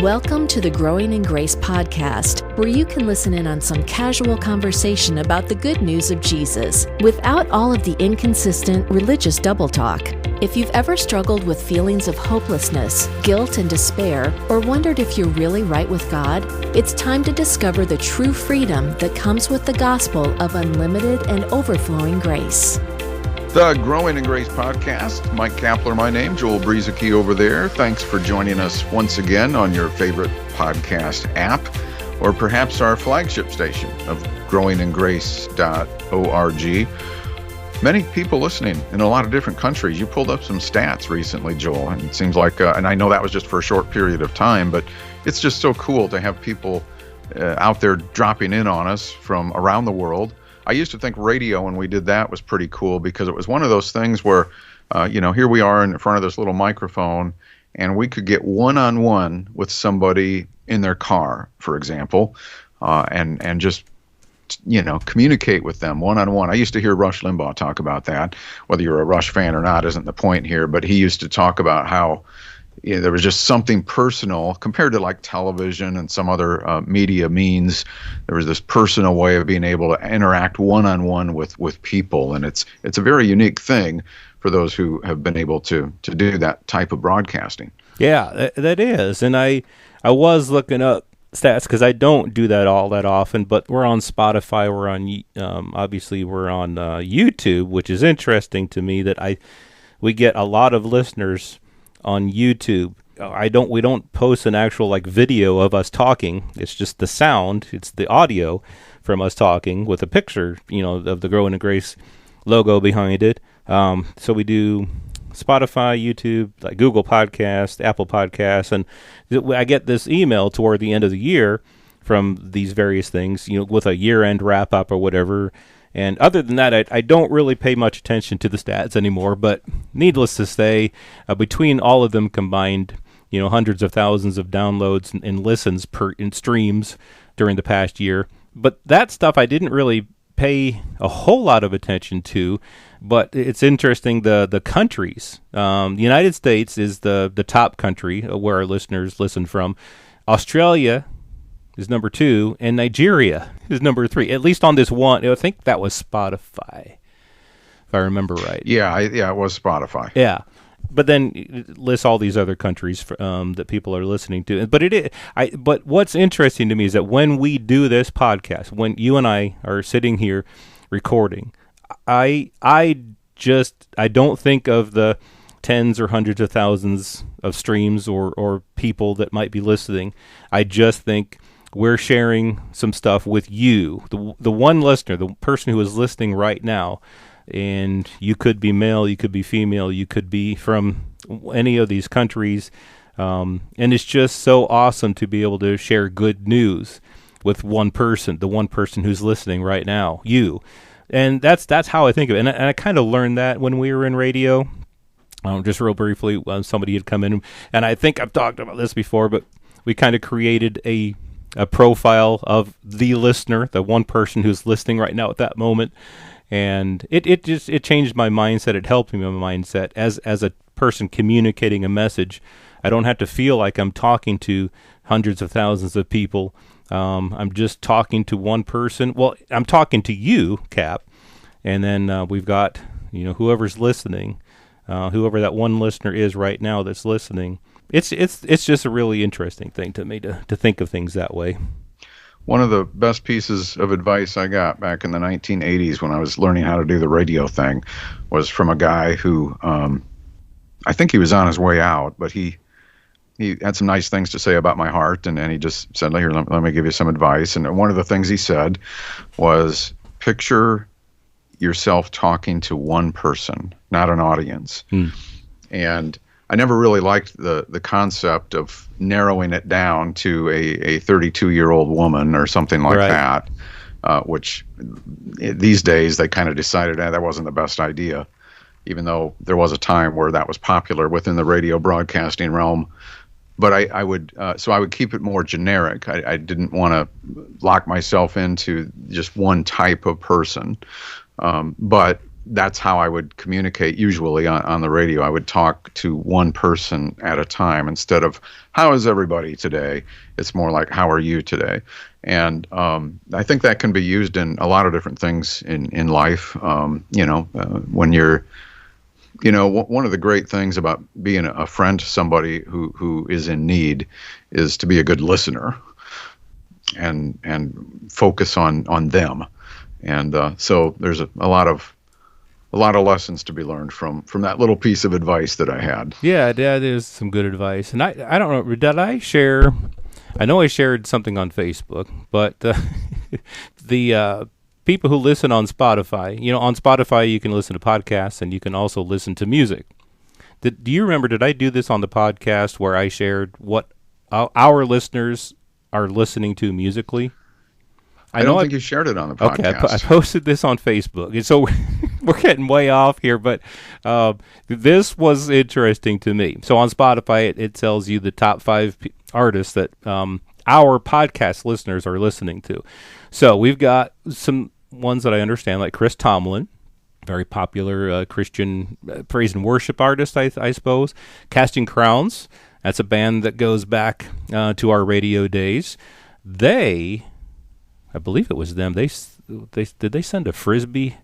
Welcome to the Growing in Grace podcast, where you can listen in on some casual conversation about the good news of Jesus without all of the inconsistent religious double talk. If you've ever struggled with feelings of hopelessness, guilt, and despair, or wondered if you're really right with God, it's time to discover the true freedom that comes with the gospel of unlimited and overflowing grace. The Growing in Grace podcast. Mike Kapler, my name. Joel Brueseke over there. Thanks for joining us once again on your favorite podcast app, or perhaps our flagship station of growingingrace.org. Many people listening in a lot of different countries. You pulled up some stats recently, Joel, and it seems like, and I know that was just for a short period of time, but it's just so cool to have people out there dropping in on us from around the world. I used to think radio, when we did that, was pretty cool because it was one of those things where, here we are in front of this little microphone, and we could get one-on-one with somebody in their car, for example, and just, communicate with them one-on-one. I used to hear Rush Limbaugh talk about that. Whether you're a Rush fan or not isn't the point here, but he used to talk about how there was just something personal compared to like television and some other media means. There was this personal way of being able to interact one-on-one with people, and it's a very unique thing for those who have been able to do that type of broadcasting. Yeah, that is, and I was looking up stats because I don't do that all that often, but we're on Spotify, we're on obviously we're on YouTube, which is interesting to me that we get a lot of listeners on YouTube. We don't post an actual like video of us talking. It's just the sound. It's the audio from us talking with a picture, of the Growing in Grace logo behind it. So we do Spotify, YouTube, like Google Podcasts, Apple Podcasts, and I get this email toward the end of the year from these various things, with a year-end wrap-up or whatever. And other than that, I don't really pay much attention to the stats anymore. But needless to say, between all of them combined, hundreds of thousands of downloads and listens in streams during the past year. But that stuff I didn't really pay a whole lot of attention to. But it's interesting, the countries. The United States is the top country where our listeners listen from. Australia is number 2, and Nigeria is number 3, at least on this one. I think that was Spotify, if I remember right. Yeah, it was Spotify. Yeah, but then it lists all these other countries that people are listening to. But what's interesting to me is that when we do this podcast, when you and I are sitting here recording, I don't think of the tens or hundreds of thousands of streams or people that might be listening. I just think we're sharing some stuff with you, the one listener, the person who is listening right now. And you could be male, you could be female, you could be from any of these countries. And it's just so awesome to be able to share good news with one person, the one person who's listening right now, you. And that's how I think of it. And I kind of learned that when we were in radio. Just real briefly, somebody had come in, and I think I've talked about this before, but we kind of created a profile of the listener, the one person who's listening right now at that moment. And it changed my mindset. It helped me in my mindset as a person communicating a message. I don't have to feel like I'm talking to hundreds of thousands of people. I'm just talking to one person. Well, I'm talking to you, Cap, and then we've got whoever's listening, whoever that one listener is right now that's listening. It's just a really interesting thing to me to think of things that way. One of the best pieces of advice I got back in the 1980s when I was learning how to do the radio thing was from a guy who, I think he was on his way out, but he had some nice things to say about my heart, and he just said, here, let me give you some advice. And one of the things he said was, picture yourself talking to one person, not an audience. And I never really liked the concept of narrowing it down to a 32-year-old woman or something like that, which these days they kind of decided that wasn't the best idea, even though there was a time where that was popular within the radio broadcasting realm. But I would keep it more generic. I didn't want to lock myself into just one type of person. But that's how I would communicate usually on the radio. I would talk to one person at a time instead of, how is everybody today? It's more like, how are you today? And I think that can be used in a lot of different things in life. When you're, one of the great things about being a friend to somebody who is in need is to be a good listener and focus on them. And so there's a lot of lessons to be learned from that little piece of advice that I had. Yeah, that is some good advice. And I don't know, did I share? I know I shared something on Facebook, but the people who listen on Spotify, on Spotify you can listen to podcasts and you can also listen to music. Do you remember, did I do this on the podcast where I shared what our listeners are listening to musically? I don't think you shared it on the podcast. Okay, I posted this on Facebook. And so we're getting way off here, but this was interesting to me. So on Spotify, it tells you the top 5 artists that our podcast listeners are listening to. So we've got some ones that I understand, like Chris Tomlin, very popular Christian praise and worship artist, I suppose. Casting Crowns, that's a band that goes back to our radio days. I believe it was them. Did they send a Frisbee?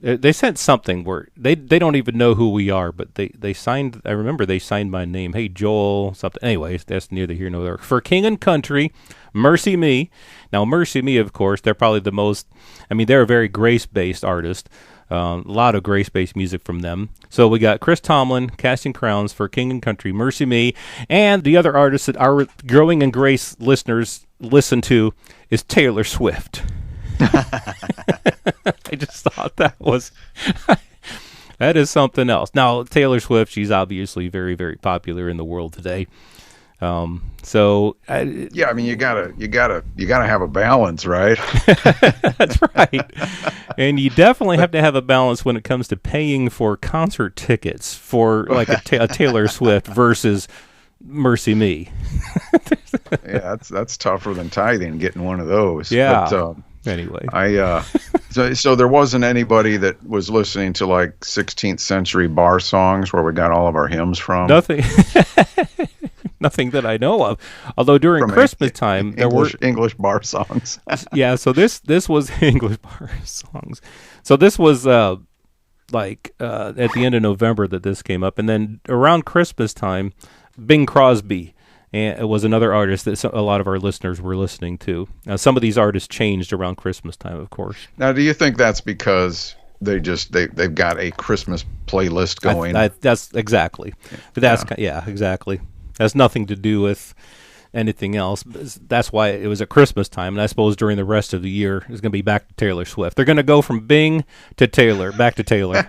They sent something where they don't even know who we are, but they signed. I remember they signed my name. Hey, Joel, something. Anyways, that's neither here nor there. For King and Country, Mercy Me. Now, Mercy Me, of course, they're probably the most. I mean, they're a very grace-based artist. A lot of grace-based music from them. So we got Chris Tomlin, Casting Crowns, For King and Country, Mercy Me, and the other artist that our Growing in Grace listeners listen to is Taylor Swift. I just thought that is something else. Now, Taylor Swift, she's obviously very, very popular in the world today. I mean, you gotta have a balance, right? That's right. And you definitely have to have a balance when it comes to paying for concert tickets for like a Taylor Swift versus Mercy Me. Yeah, that's tougher than tithing, getting one of those. Yeah. But, anyway, so there wasn't anybody that was listening to like 16th century bar songs where we got all of our hymns from. Nothing that I know of. Although during Christmas time, there were English bar songs. Yeah, so this was English bar songs. So this was at the end of November that this came up, and then around Christmas time, Bing Crosby. And it was another artist that a lot of our listeners were listening to. Now, some of these artists changed around Christmas time, of course. Now, do you think that's because they've got a Christmas playlist going? That's exactly. Exactly. Has nothing to do with anything else. That's why it was at Christmas time, and I suppose during the rest of the year, it's going to be back to Taylor Swift. They're going to go from Bing to Taylor, back to Taylor.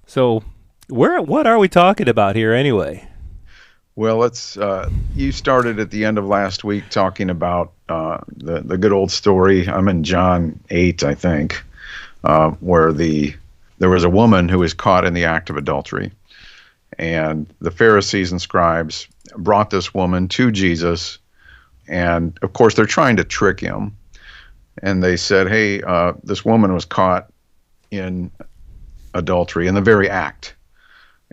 So, what are we talking about here anyway? Well, you started at the end of last week talking about the good old story. I'm in John 8, I think, where there was a woman who was caught in the act of adultery. And the Pharisees and scribes brought this woman to Jesus. And, of course, they're trying to trick him. And they said, hey, this woman was caught in adultery in the very act.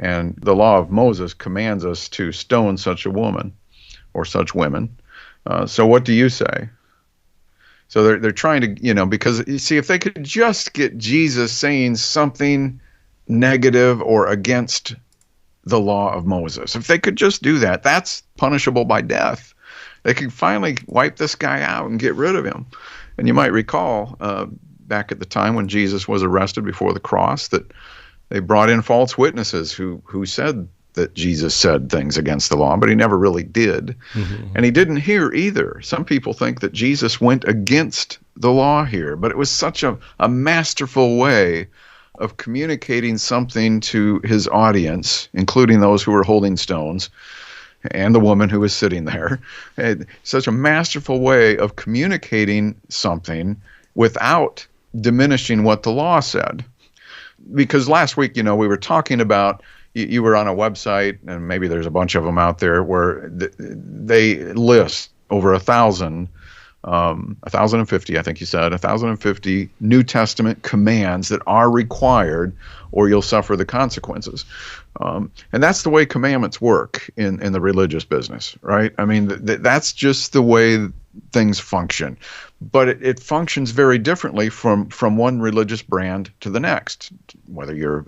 And the law of Moses commands us to stone such a woman or such women. So what do you say? So they're trying to, because you see, if they could just get Jesus saying something negative or against the law of Moses, if they could just do that, that's punishable by death. They could finally wipe this guy out and get rid of him. And you might recall back at the time when Jesus was arrested before the cross that they brought in false witnesses who said that Jesus said things against the law, but he never really did. Mm-hmm. And he didn't hear either. Some people think that Jesus went against the law here, but it was such a masterful way of communicating something to his audience, including those who were holding stones and the woman who was sitting there. Such a masterful way of communicating something without diminishing what the law said. Because last week, we were talking about, you were on a website, and maybe there's a bunch of them out there, where they list over 1,000 1,050, I think you said, 1,050 New Testament commands that are required, or you'll suffer the consequences. And that's the way commandments work in the religious business, right? I mean, that's just the way things function. But it functions very differently from one religious brand to the next, whether you're,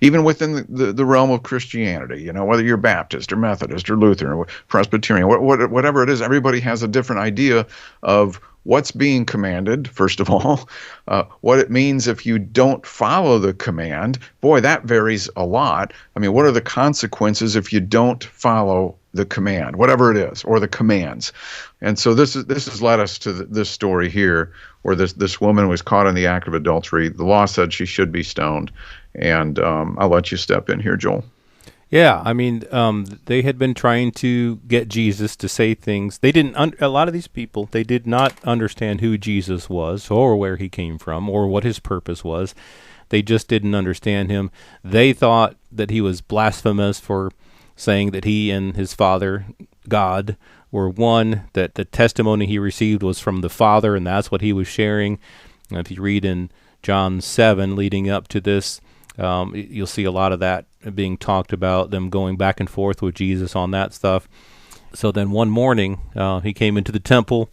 even within the realm of Christianity, whether you're Baptist or Methodist or Lutheran or Presbyterian, whatever it is, everybody has a different idea of what's being commanded, first of all, what it means if you don't follow the command. Boy, that varies a lot. I mean, what are the consequences if you don't follow the command, whatever it is, or the commands? And so this has led us to this story here, where this woman was caught in the act of adultery. The law said she should be stoned, and I'll let you step in here, Joel. Yeah, I mean, they had been trying to get Jesus to say things. They didn't. A lot of these people, they did not understand who Jesus was, or where he came from, or what his purpose was. They just didn't understand him. They thought that he was blasphemous for saying that he and his Father, God, were one, that the testimony he received was from the Father, and that's what he was sharing. And if you read in John 7, leading up to this, you'll see a lot of that being talked about, them going back and forth with Jesus on that stuff. So then one morning, he came into the temple,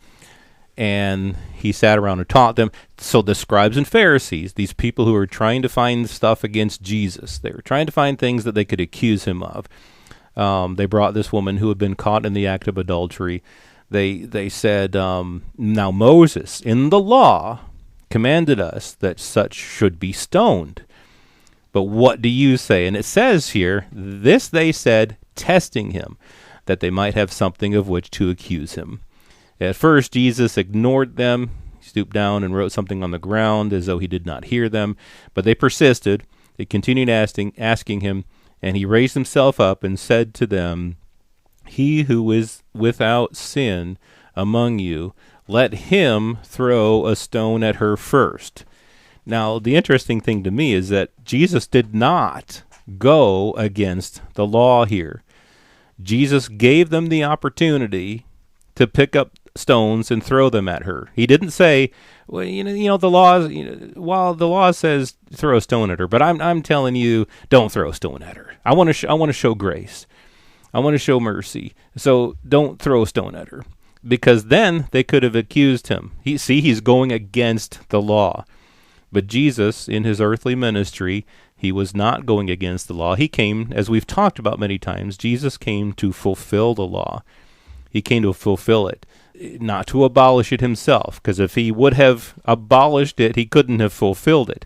and he sat around and taught them. So the scribes and Pharisees, these people who were trying to find stuff against Jesus, they were trying to find things that they could accuse him of. They brought this woman who had been caught in the act of adultery. They said, now Moses, in the law, commanded us that such should be stoned. But what do you say? And it says here, this they said, testing him, that they might have something of which to accuse him. At first, Jesus ignored them. He stooped down and wrote something on the ground as though he did not hear them. But they persisted. They continued asking him, and he raised himself up and said to them, he who is without sin among you, let him throw a stone at her first. Now, the interesting thing to me is that Jesus did not go against the law here. Jesus gave them the opportunity to pick up stones and throw them at her. He didn't say, well, the law, while the law says throw a stone at her, but I'm telling you, don't throw a stone at her. I want to show grace. I want to show mercy. So don't throw a stone at her, because then they could have accused him. He's going against the law. But Jesus, in his earthly ministry, he was not going against the law. He came, as we've talked about many times, Jesus came to fulfill the law. He came to fulfill it, not to abolish it himself, because if he would have abolished it, he couldn't have fulfilled it.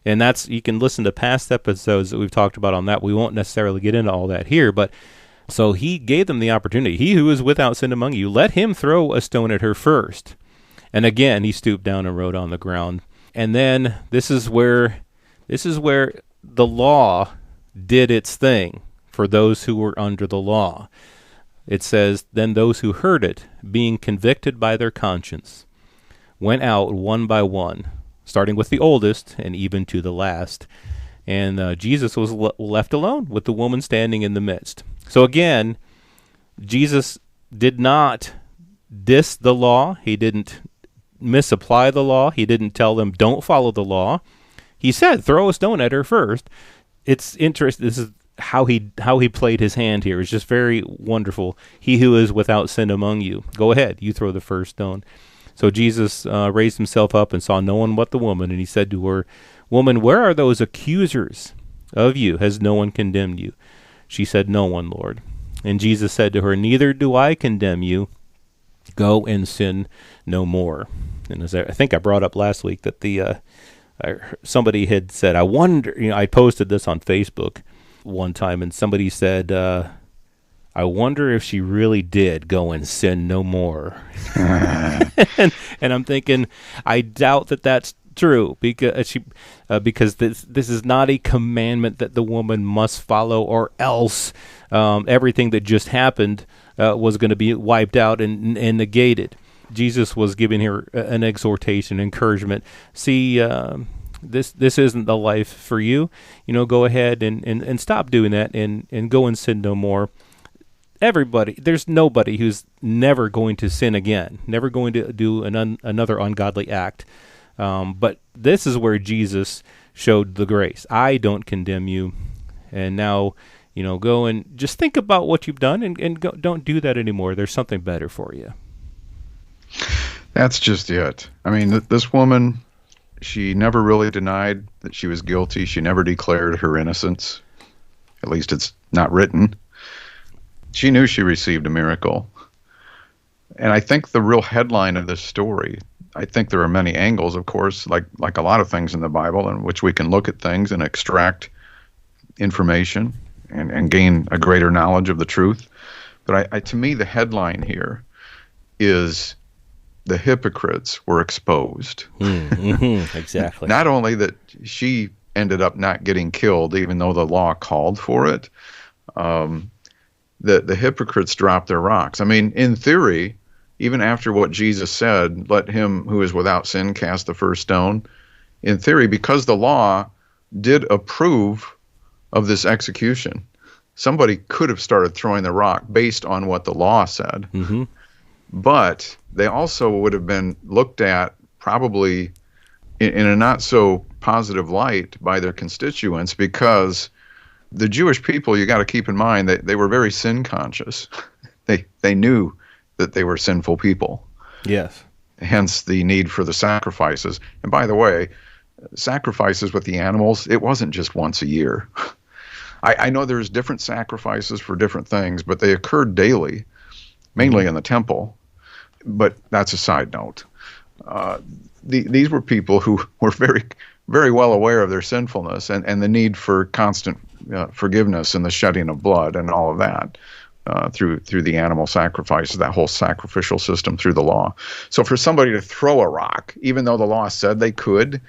And you can listen to past episodes that we've talked about on that. We won't necessarily get into all that here, but so he gave them the opportunity. He who is without sin among you, let him throw a stone at her first. And again, he stooped down and wrote on the ground. And then this is where the law did its thing for those who were under the law. It says, then those who heard it, being convicted by their conscience, went out one by one, starting with the oldest and even to the last. And Jesus was left alone with the woman standing in the midst. So again, Jesus did not diss the law. He didn't misapply the law. He didn't tell them, don't follow the law. He said, throw a stone at her first. It's interesting. This is how he played his hand here. It's just very wonderful. He who is without sin among you, go ahead, you throw the first stone. So Jesus raised himself up and saw no one but the woman, and he said to her, woman, where are those accusers of you? Has no one condemned you? She said, no one, Lord. And Jesus said to her, neither do I condemn you. Go and sin no more. And as I think I brought up last week that somebody had said, I wonder, I posted this on Facebook one time, and somebody said, I wonder if she really did go and sin no more. and I'm thinking, I doubt that that's true, because this is not a commandment that the woman must follow, or else everything that just happened was going to be wiped out and negated. Jesus was giving her an exhortation, encouragement. See, this isn't the life for you. Go ahead and stop doing that and go and sin no more. there's nobody who's never going to sin again, never going to do another ungodly act. But this is where Jesus showed the grace. I don't condemn you. And now, go and just think about what you've done and go, don't do that anymore. There's something better for you. That's just it. I mean, this woman, she never really denied that she was guilty. She never declared her innocence. At least it's not written. She knew she received a miracle. And I think the real headline of this story, I think there are many angles, of course, like a lot of things in the Bible, in which we can look at things and extract information and gain a greater knowledge of the truth. But to me, the headline here is the hypocrites were exposed. Exactly. Not only that she ended up not getting killed, even though the law called for it, the hypocrites dropped their rocks. I mean, in theory, even after what Jesus said, let him who is without sin cast the first stone, in theory, because the law did approve of this execution, somebody could have started throwing the rock based on what the law said. Mm-hmm. But they also would have been looked at probably in a not so positive light by their constituents, because the Jewish people, you got to keep in mind that they were very sin conscious. They knew that they were sinful people. Yes. Hence the need for the sacrifices. And by the way, sacrifices with the animals, it wasn't just once a year. I know there's different sacrifices for different things, but they occurred daily, mainly in the temple. But that's a side note. These were people who were very, very well aware of their sinfulness and the need for constant forgiveness and the shedding of blood and all of that through the animal sacrifices, that whole sacrificial system through the law. So for somebody to throw a rock, even though the law said they could,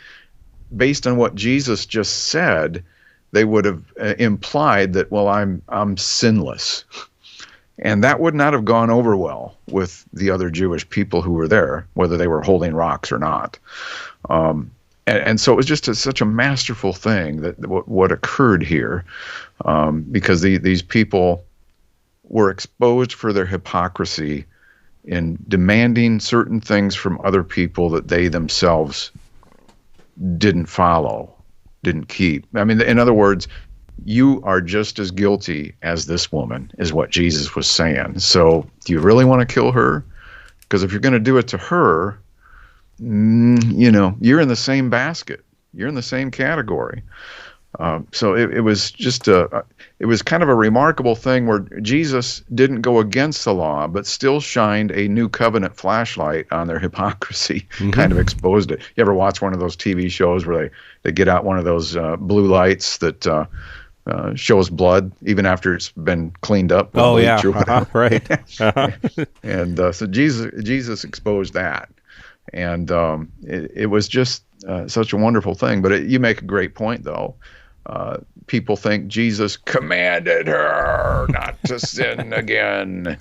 based on what Jesus just said, they would have implied that, well, I'm sinless. And that would not have gone over well with the other Jewish people who were there, whether they were holding rocks or not. And so it was just such a masterful thing that what occurred here, because these people were exposed for their hypocrisy in demanding certain things from other people that they themselves didn't follow, didn't keep. I mean, in other words, you are just as guilty as this woman, is what Jesus was saying. So do you really want to kill her? Because if you're going to do it to her, you're in the same basket. You're in the same category. So it was just it was kind of a remarkable thing where Jesus didn't go against the law, but still shined a new covenant flashlight on their hypocrisy, kind of exposed it. You ever watch one of those TV shows where they get out one of those blue lights that shows blood even after it's been cleaned up? Oh, yeah. Right. And so Jesus exposed that. And it was just such a wonderful thing. But you make a great point, though. People think Jesus commanded her not to sin again.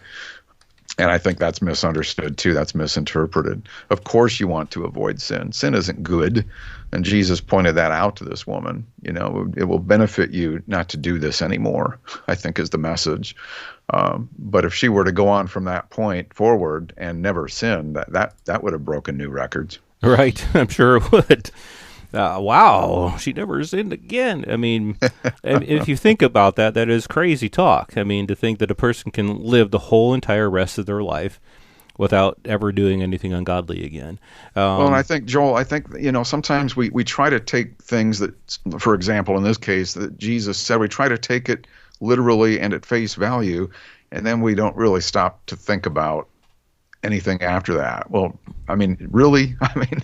And I think that's misunderstood, too. That's misinterpreted. Of course you want to avoid sin. Sin isn't good. And Jesus pointed that out to this woman. It will benefit you not to do this anymore, I think is the message. But if she were to go on from that point forward and never sin, that would have broken new records. Right. I'm sure it would. Wow, she never sinned again. I mean, if you think about that, that is crazy talk. I mean, to think that a person can live the whole entire rest of their life without ever doing anything ungodly again. Well, and I think, Joel, sometimes we try to take things that, for example, in this case, that Jesus said, we try to take it literally and at face value, and then we don't really stop to think about anything after that. Well, I mean, really? I mean,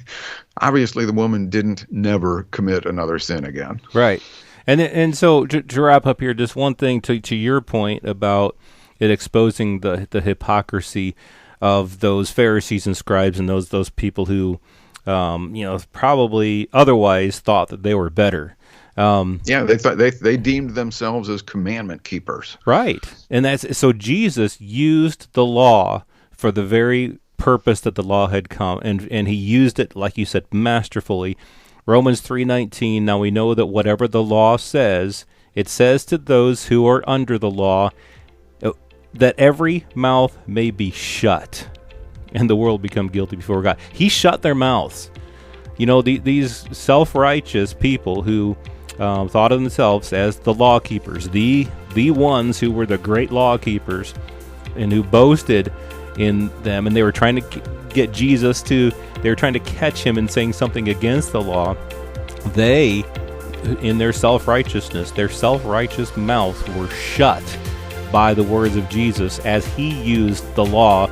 obviously the woman didn't never commit another sin again. Right. And so to wrap up here, just one thing to your point about it exposing the hypocrisy of those Pharisees and scribes and those people who, probably otherwise thought that they were better. They thought they deemed themselves as commandment keepers. Right. And so Jesus used the law for the very purpose that the law had come, and he used it, like you said, masterfully. Romans 3:19, now we know that whatever the law says, it says to those who are under the law, that every mouth may be shut, and the world become guilty before God. He shut their mouths. These self-righteous people who thought of themselves as the law keepers, the ones who were the great law keepers, and who boasted in them, and they were trying to get Jesus they were trying to catch him in saying something against the law. They, in their self-righteousness, their self-righteous mouths were shut by the words of Jesus as he used the law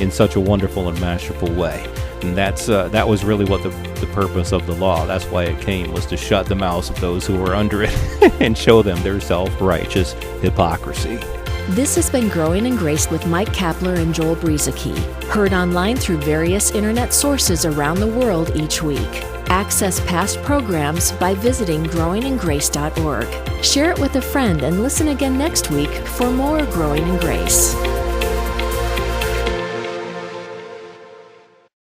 in such a wonderful and masterful way. And that was really what the purpose of the law, that's why it came, was to shut the mouths of those who were under it and show them their self-righteous hypocrisy. This has been Growing in Grace with Mike Kapler and Joel Brueseke, heard online through various internet sources around the world each week. Access past programs by visiting growingingrace.org. Share it with a friend and listen again next week for more Growing in Grace.